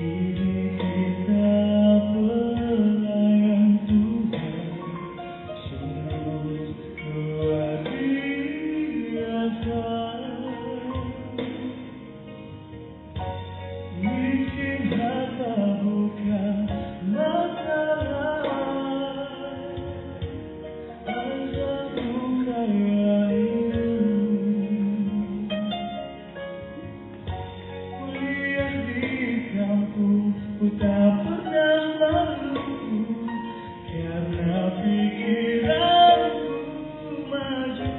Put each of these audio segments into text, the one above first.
Kini kita pelayan Tuhan, sungguh luar biasa. Miskin harta bukan masalah, asal ku kaya ilmu. Kuliah di kampung ku tak pernah malu, karena pikiranku maju.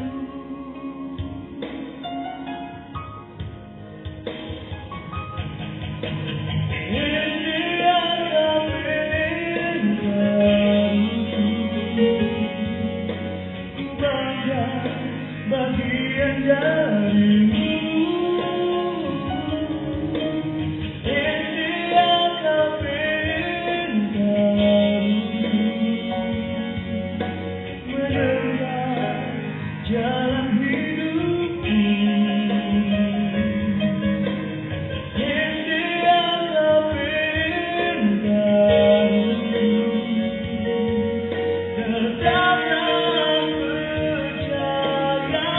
Bagian darimu, ini akan menebar jalan hidupku. Ini akan tetaplah percaya.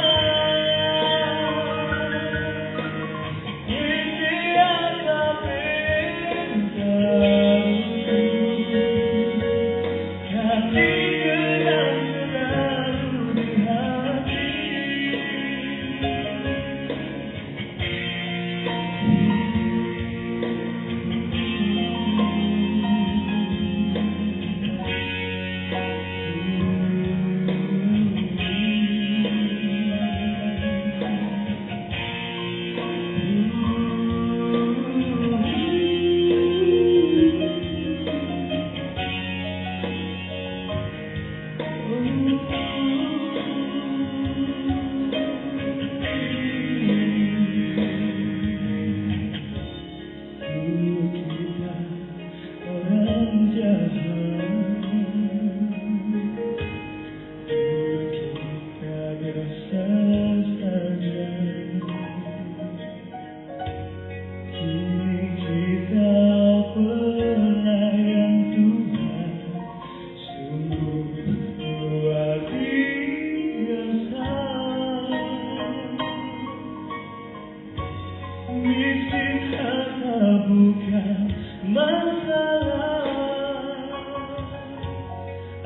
Miskin harta bukan masalah,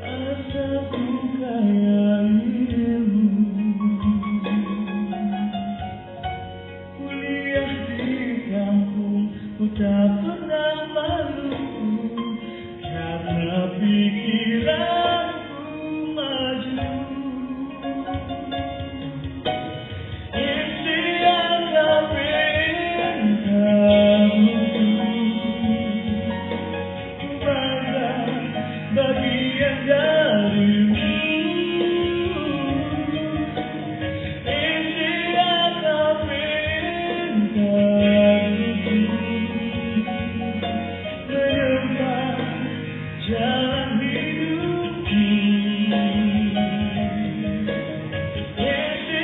asal ku kaya ilmu. Kuliah di kampung ku tak pernah malu, karena pikiranku maju. Bagian darimu, ini akan menebar jalan hidupku. Ini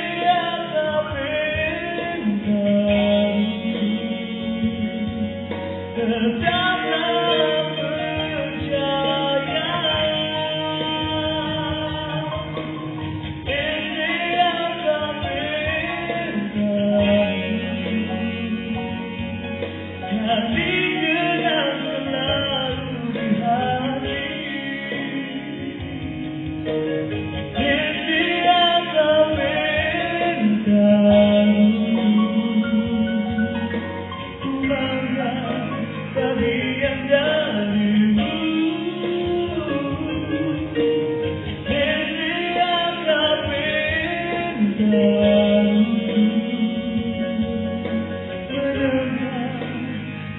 akan tetaplah percaya.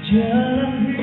Jalan